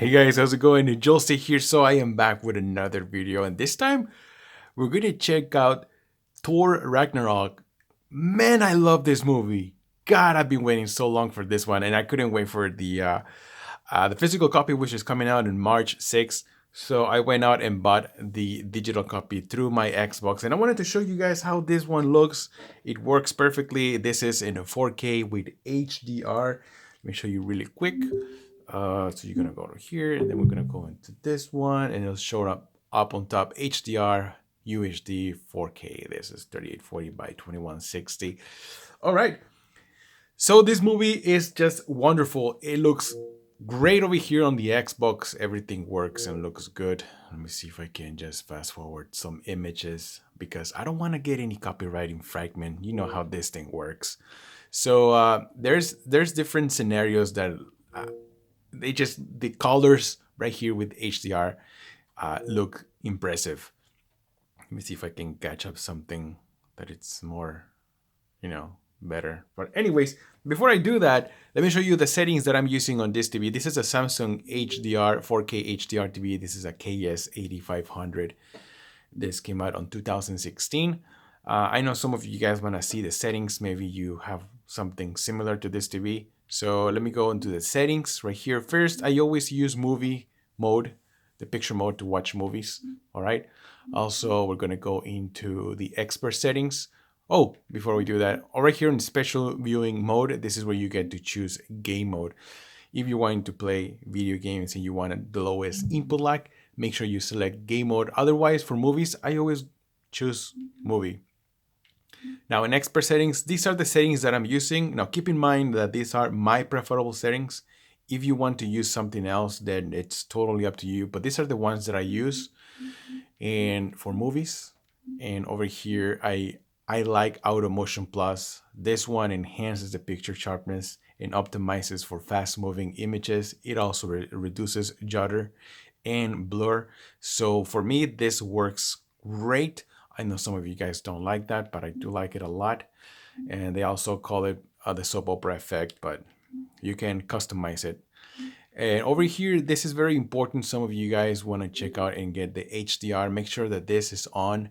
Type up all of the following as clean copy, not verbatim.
Hey guys, how's it going? Jose here. So I am back with another video, and this time we're gonna check out Thor Ragnarok. Man, I love this movie. God, I've been waiting so long for this one, and I couldn't wait for the physical copy, which is coming out in March 6th. So I went out and bought the digital copy through my Xbox, and I wanted to show you guys how this one looks. It works perfectly. This is in a 4K with HDR. Let me show you really quick. So you're gonna go to here, and then we're gonna go into this one, and it'll show up on top HDR UHD 4K. This is 3840 by 2160. All right. So this movie is just wonderful. It looks great over here on the Xbox. Everything works and looks good. Let me see if I can just fast forward some images because I don't want to get any copyright infringement. You know how this thing works. So there's different scenarios that the colors right here with HDR look impressive. Let me see if I can catch up something that it's more, better. But anyways, before I do that, let me show you the settings that I'm using on this TV. This is a Samsung HDR 4K HDR TV. This is a KS8500. This came out on 2016. I know some of you guys want to see the settings. Maybe you have something similar to this TV. So let me go into the settings right here. First, I always use movie mode, the picture mode, to watch movies. All right. Also, we're going to go into the expert settings. Oh, before we do that, right here in special viewing mode, this is where you get to choose game mode. If you're wanting to play video games and you want the lowest input lag, make sure you select game mode. Otherwise, for movies, I always choose movie. Now in expert settings, these are the settings that I'm using. Now keep in mind that these are my preferable settings. If you want to use something else, then it's totally up to you. But these are the ones that I use and for movies. And over here, I like Auto Motion Plus. This one enhances the picture sharpness and optimizes for fast moving images. It also reduces judder and blur. So for me, this works great. I know some of you guys don't like that, but I do like it a lot. And they also call it the soap opera effect, but you can customize it. And over here, this is very important. Some of you guys want to check out and get the HDR. Make sure that this is on.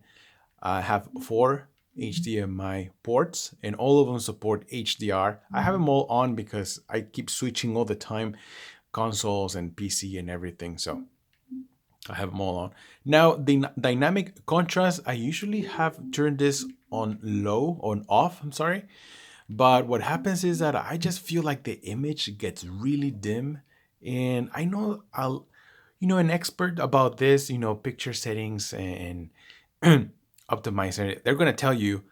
I have 4 HDMI ports and all of them support HDR. I have them all on because I keep switching all the time, consoles and PC and everything. So I have them all on. Now, the dynamic contrast, I usually have turned this on off, I'm sorry. But what happens is that I just feel like the image gets really dim. And I know an expert about this, picture settings and optimizing it. They're going to tell you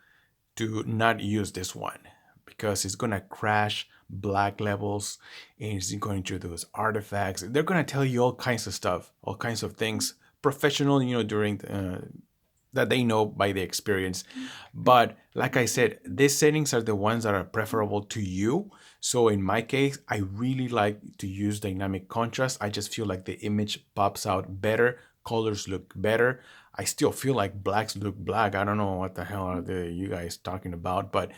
to not use this one because it's going to crash black levels and it's going to those artifacts. They're going to tell you all kinds of stuff, all kinds of things, professional, during that they know by the experience. But like I said, these settings are the ones that are preferable to you. So in my case, I really like to use dynamic contrast. I just feel like the image pops out better, colors look better. I still feel like blacks look black. I don't know what the hell are you guys talking about, but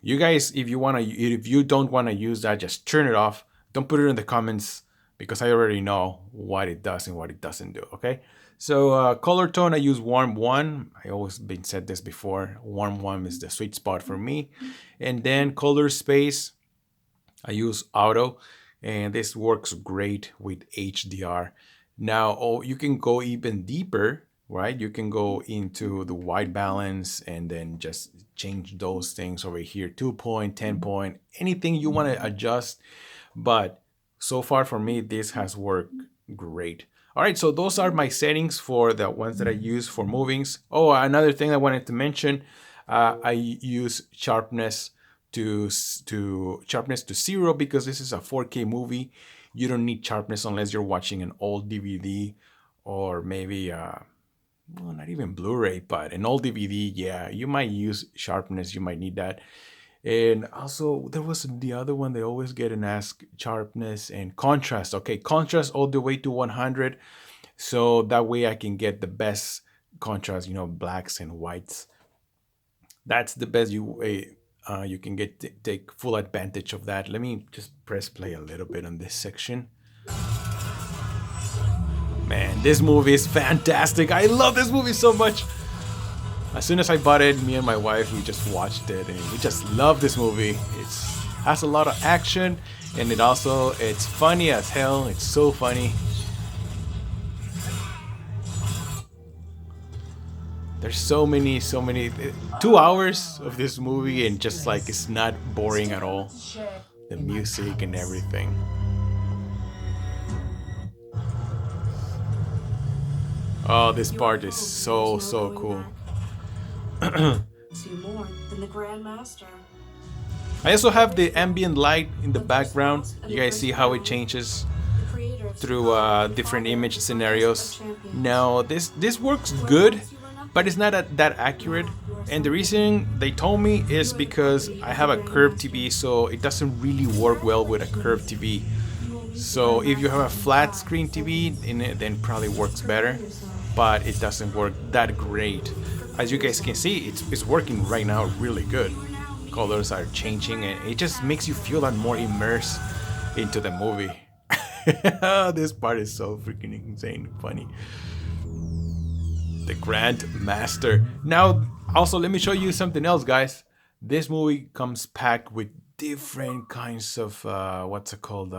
you guys, if you don't want to use that, just turn it off. Don't put it in the comments because I already know what it does and what it doesn't do. Okay. So color tone, I use warm 1. I always been said this before. Warm 1 is the sweet spot for me. And then color space, I use auto, and this works great with HDR. Now, you can go even deeper, right? You can go into the white balance and then just change those things over here, 2 point, 10 point, anything you want to adjust. But so far for me, this has worked great. All right, so those are my settings for the ones that I use for movings. Oh, another thing I wanted to mention, I use sharpness to 0 because this is a 4K movie. You don't need sharpness unless you're watching an old DVD or maybe well, not even Blu-ray, but an old DVD. Yeah, you might use sharpness. You might need that. And also, there was the other one they always get and ask, sharpness and contrast. Okay, contrast all the way to 100. So that way I can get the best contrast, blacks and whites. That's the best you can take full advantage of that. Let me just press play a little bit on this section. Man, this movie is fantastic. I love this movie so much. As soon as I bought it, me and my wife, we just watched it and we just love this movie. It has a lot of action and it's funny as hell. It's so funny. There's so many 2 hours of this movie and just like it's not boring at all. The music and everything. Oh, this part is so cool. See more than the Grandmaster. I also have the ambient light in the background. You guys see how it changes through different image scenarios. Now this works good, but it's not that accurate. And the reason they told me is because I have a curved TV, so it doesn't really work well with a curved TV. So if you have a flat screen TV, then it probably works better, but it doesn't work that great. As you guys can see, it's working right now really good. Colors are changing and it just makes you feel that more immersed into the movie. This part is so freaking insane funny. The Grandmaster. Now, also let me show you something else, guys. This movie comes packed with different kinds of what's it called,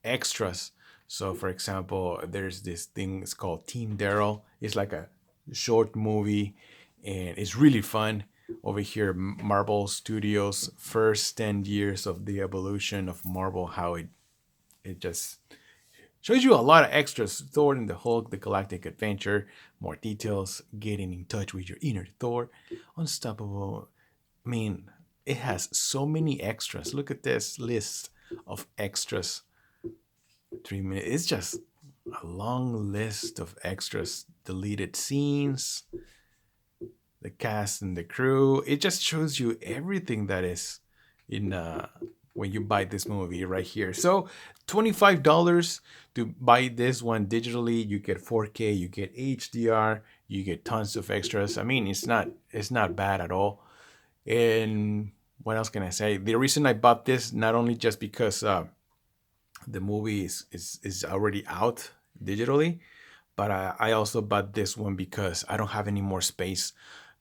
extras. So for example, there's this thing, it's called Team Daryl. It's like a short movie and it's really fun. Over here, Marvel Studios first 10 years of the evolution of Marvel, how it just shows you a lot of extras. Thor and the Hulk, the Galactic Adventure, more details, getting in touch with your inner Thor, Unstoppable. I mean, it has so many extras. Look at this list of extras. 3 minutes. It's just a long list of extras. Deleted scenes, the cast and the crew. It just shows you everything that is in when you buy this movie right here. So $25 to buy this one digitally. You get 4K, you get HDR, you get tons of extras. I mean, it's not bad at all. And what else can I say? The reason I bought this, not only just because the movie is already out digitally, but I also bought this one because I don't have any more space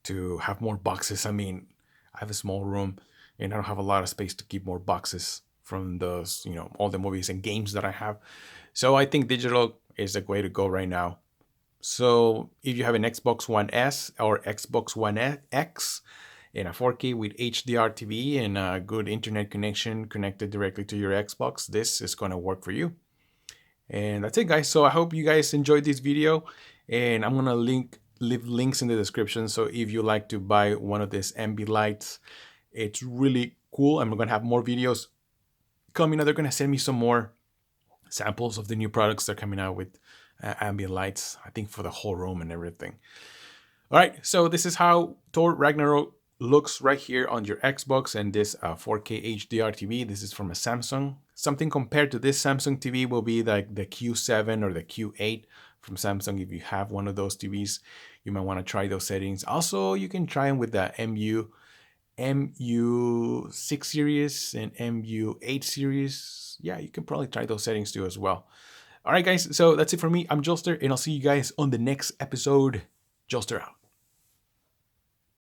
to have more boxes. I mean, I have a small room and I don't have a lot of space to keep more boxes from those, you know, all the movies and games that I have. So I think digital is the way to go right now. So if you have an Xbox One S or Xbox One X and a 4K with HDR TV and a good internet connection connected directly to your Xbox, this is going to work for you. And that's it, guys. So I hope you guys enjoyed this video, and I'm going to leave links in the description. So if you like to buy one of these ambient lights, it's really cool. I'm going to have more videos coming out. They're going to send me some more samples of the new products they're coming out with ambient lights, I think for the whole room and everything. All right, so this is how Thor Ragnarok looks right here on your Xbox and this 4K HDR TV. This is from a Samsung. Something compared to this Samsung TV will be like the Q7 or the Q8 from Samsung. If you have one of those TVs, you might want to try those settings. Also, you can try them with the MU6 series and MU8 series. Yeah, you can probably try those settings too as well. All right, guys, so that's it for me. I'm Jolster, and I'll see you guys on the next episode. Jolster out.